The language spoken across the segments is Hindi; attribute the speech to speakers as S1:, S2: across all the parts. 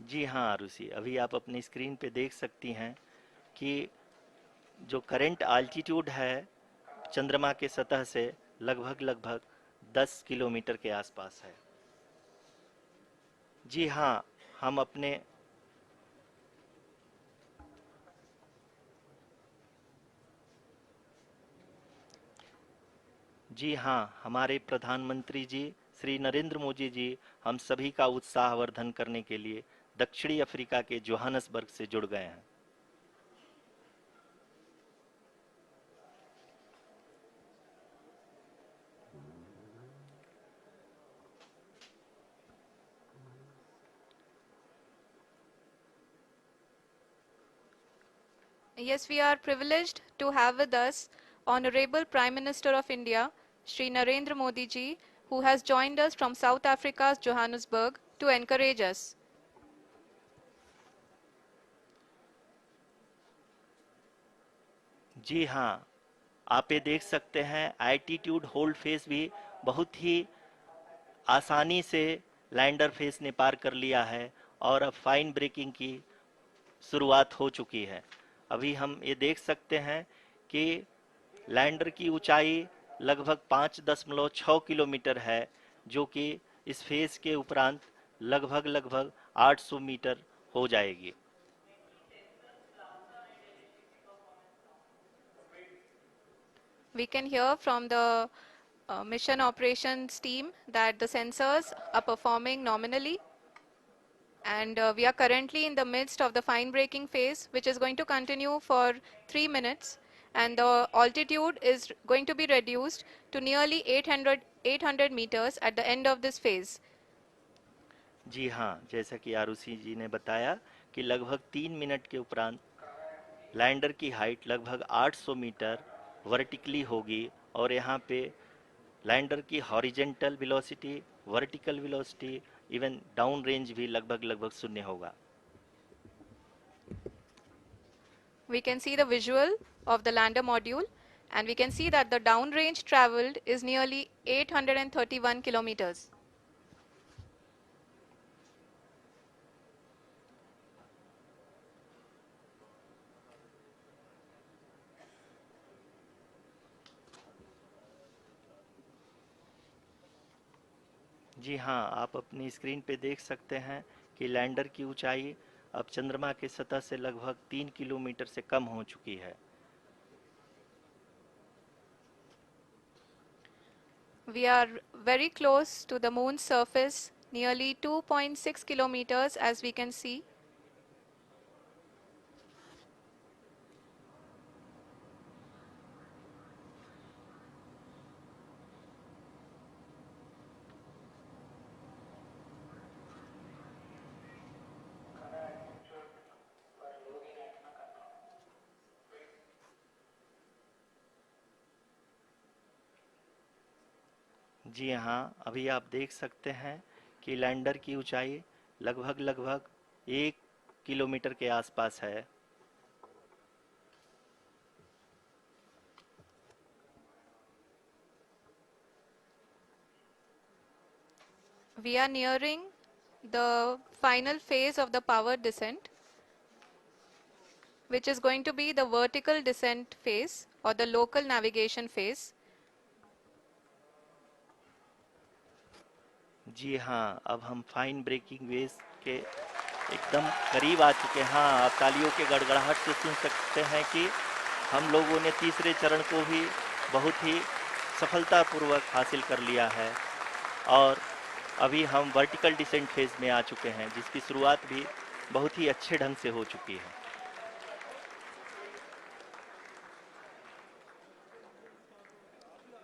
S1: जी हाँ आरुषि, अभी आप अपनी स्क्रीन पे देख सकती हैं कि जो करंट आल्टीट्यूड है चंद्रमा के सतह से लगभग लगभग 10 किलोमीटर के आसपास है। जी हाँ, हम अपने जी हाँ, हमारे प्रधानमंत्री जी श्री नरेंद्र मोदी जी हम सभी का उत्साहवर्धन करने के लिए दक्षिणी अफ्रीका के जोहानसबर्ग से जुड़ गए हैं।
S2: Yes, we are privileged to have with us Honorable Prime Minister of India, Shri Narendra Modi ji, who has joined us from South Africa's Johannesburg to encourage us.
S1: जी हाँ, आप ये देख सकते हैं एल्टीट्यूड होल्ड फेस भी बहुत ही आसानी से लैंडर फेस ने पार कर लिया है और अब फाइन ब्रेकिंग की शुरुआत हो चुकी है। अभी हम ये देख सकते हैं कि लैंडर की ऊंचाई लगभग 5.6 किलोमीटर है, जो कि इस फेज के उपरांत लगभग लगभग 800 मीटर हो जाएगी।
S2: We can hear from the mission operations team that the sensors are performing nominally, and we are currently in the midst of the fine braking phase, which is going to continue for 3 minutes, and the altitude is going to be reduced to nearly 800 meters at the end of this phase.
S1: जी हाँ, जैसा कि आरुषि जी ने बताया कि लगभग 3 मिनट के उपरांत लैंडर की हाइट लगभग 800 मीटर वर्टिकली होगी और यहाँ पे लैंडर की horizontal velocity, vertical velocity, even down range भी लगभग लगभग शून्य होगा।
S2: We can see the visual of the lander module, and we can see that the downrange traveled is nearly 831 kilometers.
S1: जी हाँ, आप अपनी स्क्रीन पे देख सकते हैं कि लैंडर की ऊंचाई अब चंद्रमा की सतह से लगभग 3 किलोमीटर से कम हो चुकी है।
S2: We are very close to the moon's surface, nearly 2.6 kilometers as we can see.
S1: जी हाँ, अभी आप देख सकते हैं कि लैंडर की ऊंचाई लगभग लगभग 1 किलोमीटर के आसपास है।
S2: We are nearing the final phase of the power descent, which is going to be the vertical descent phase or the local navigation phase.
S1: जी हाँ, अब हम फाइन ब्रेकिंग वेव के एकदम करीब आ चुके हैं। हाँ, आप तालियों के गड़गड़ाहट से सुन सकते हैं कि हम लोगों ने तीसरे चरण को भी बहुत ही सफलतापूर्वक हासिल कर लिया है और अभी हम वर्टिकल डिसेंट फेज में आ चुके हैं, जिसकी शुरुआत भी बहुत ही अच्छे ढंग से हो चुकी है।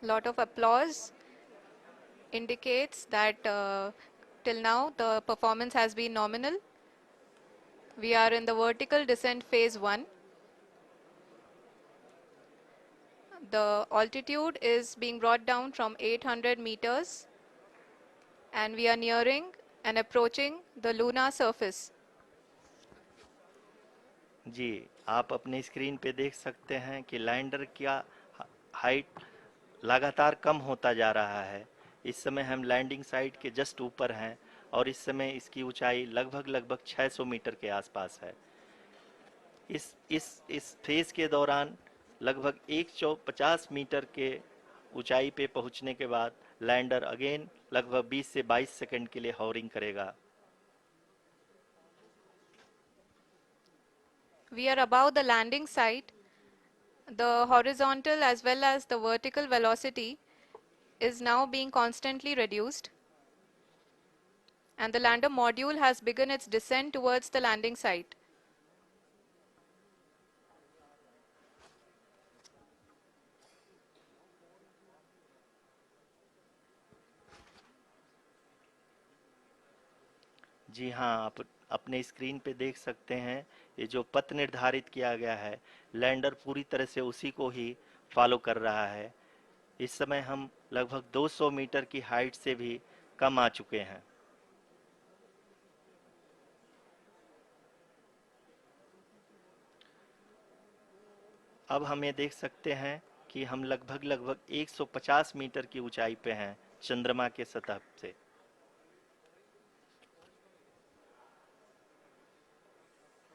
S2: Lot of applause indicates that till now the performance has been nominal. We are in the vertical descent phase 1. The altitude is being brought down from 800 meters, and we are nearing and approaching the lunar surface.
S1: जी, आप अपने स्क्रीन पे देख सकते हैं कि लैंडर का हाइट लगातार कम होता जा रहा है। इस समय हम लैंडिंग साइट के जस्ट ऊपर हैं और इस समय इसकी ऊंचाई लगभग 600 मीटर के आसपास है। इस फेज के दौरान लगभग 150 मीटर के ऊंचाई पे पहुंचने के बाद लैंडर अगेन लगभग 20 से 22 सेकंड के लिए हॉवरिंग करेगा।
S2: We are above the landing site. The horizontal as well as the vertical velocity is now being constantly reduced, and the lander module has begun its descent towards the landing site.
S1: जी हाँ, आप अपने स्क्रीन पे देख सकते हैं ये जो पथ निर्धारित किया गया है, लैंडर पूरी तरह से उसी को ही फॉलो कर रहा है। इस समय हम लगभग 200 मीटर की हाइट से भी कम आ चुके हैं। अब हम ये देख सकते हैं कि हम लगभग 150 मीटर की ऊंचाई पे हैं चंद्रमा के सतह से।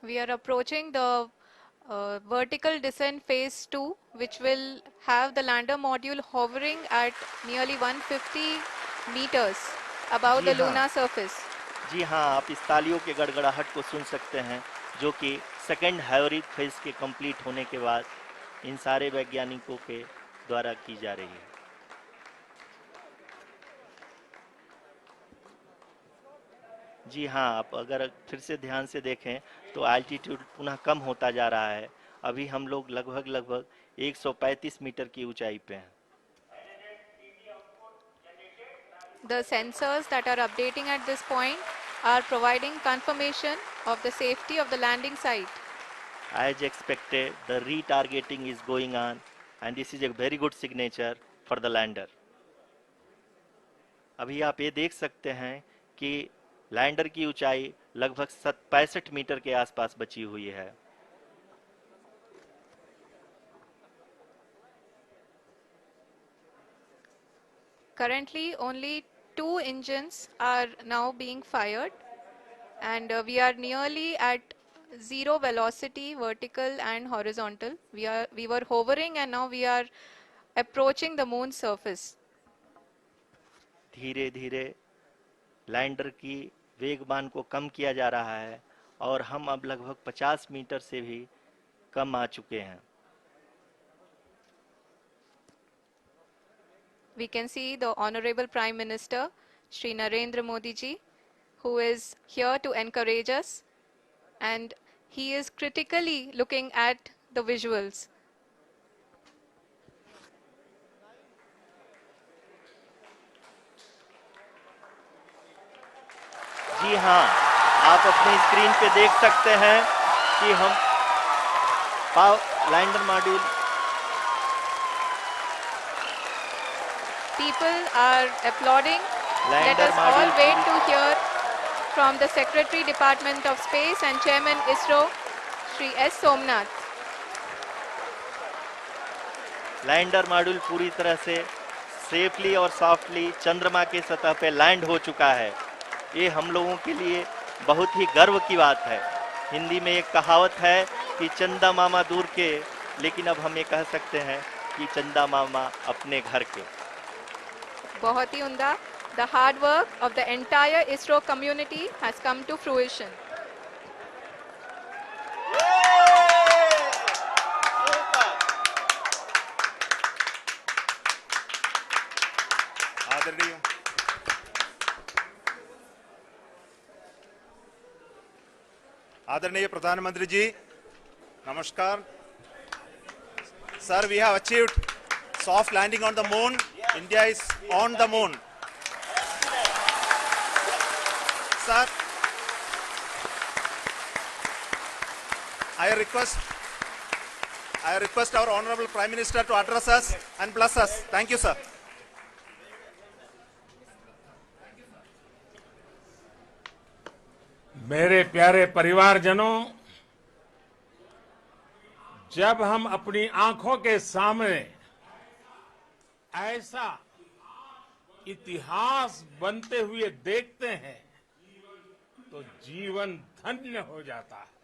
S2: We are approaching the vertical descent phase 2, which will have the lander module hovering at nearly 150 meters above
S1: ji
S2: the
S1: हाँ,
S2: lunar surface.
S1: जी हाँ, आप इस तालियों के गड़गड़ाहट को सुन सकते हैं जो कि सेकंड हाइब्रिड फेज के कंप्लीट होने के बाद इन सारे वैज्ञानिकों के द्वारा की जा रही है। जी हाँ, आप अगर फिर से ध्यान से देखें तो एल्टीट्यूड पुनः कम होता जा रहा है। अभी हम लोग लगभग 135 मीटर की ऊंचाई पे हैं।
S2: The sensors that are updating at this point are providing confirmation of the safety of the landing site.
S1: As expected, the retargeting is going on and this is a very good signature for the lander. अभी आप ये देख सकते हैं कि लैंडर की ऊंचाई लगभग 65 मीटर के आसपास बची हुई है।
S2: Currently, only 2 engines are now being fired, and we are nearly at zero velocity, vertical and horizontal. We were hovering, and now we are approaching the moon's surface.
S1: धीरे धीरे लैंडर की वेगमान को कम किया जा रहा है और हम अब लगभग 50 मीटर से भी कम आ चुके हैं।
S2: We can see the Honorable Prime Minister, Shri Narendra Modi ji, who is here to encourage us, and he is critically looking at the visuals.
S1: जी हाँ, आप अपनी स्क्रीन पे देख सकते हैं कि हम lander module
S2: People are applauding. Let
S1: lander
S2: us all
S1: module
S2: wait to hear from the Secretary, Department of Space and Chairman ISRO, Shri S. Somnath.
S1: Lander module पूरी तरह से सेफली और सॉफ्टली चंद्रमा के सतह पे लैंड हो चुका है। ये हम लोगों के लिए बहुत ही गर्व की बात है। हिंदी में एक कहावत है कि चंदा मामा दूर के, लेकिन अब हम ये कह सकते हैं कि चंदा मामा अपने घर के।
S2: बहुत ही उम्दा. The hard work of the entire ISRO community has come to fruition.
S3: आदरणीय प्रधानमंत्री जी, नमस्कार। Sir, we have achieved soft landing on the moon. India is on the moon. Sir, I request our Honorable Prime Minister to address us and bless us. Thank you, sir.
S4: मेरे प्यारे परिवारजनों, जब हम अपनी आंखों के सामने ऐसा इतिहास बनते हुए देखते हैं तो जीवन धन्य हो जाता है।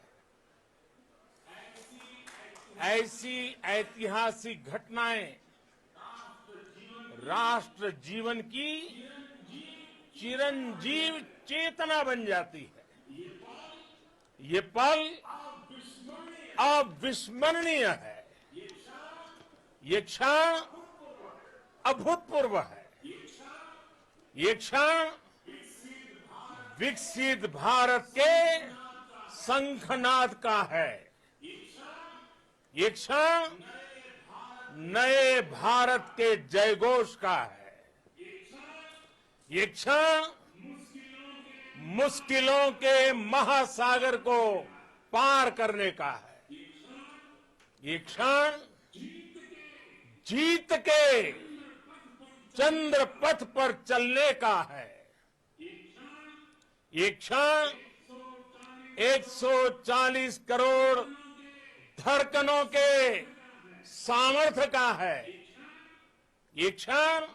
S4: ऐसी ऐतिहासिक घटनाएं राष्ट्र जीवन की चिरंजीव चेतना बन जाती है। ये पल अविस्मरणीय है। ये क्षण अभूतपूर्व है। ये क्षण विकसित भारत के शंखनाद का है। ये क्षण नए भारत के जयघोष का है। ये क्षण मुश्किलों के महासागर को पार करने का है। ये क्षण जीत के चंद्र पथ पर चलने का है। ये क्षण 140 करोड़ धड़कनों के सामर्थ्य का है। ये क्षण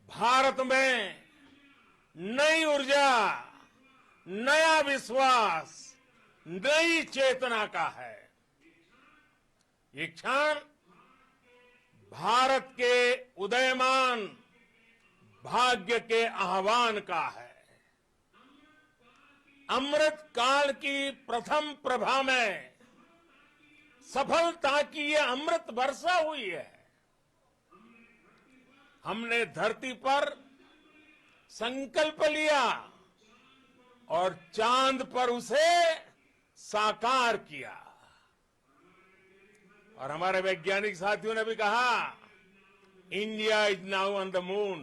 S4: भारत में नई ऊर्जा, नया विश्वास, नई चेतना का है। ये क्षण भारत के उदयमान भाग्य के आह्वान का है। अमृत काल की प्रथम प्रभा में सफलता की ये अमृत वर्षा हुई है। हमने धरती पर संकल्प लिया और चांद पर उसे साकार किया। और हमारे वैज्ञानिक साथियों ने भी कहा, India is now on the moon.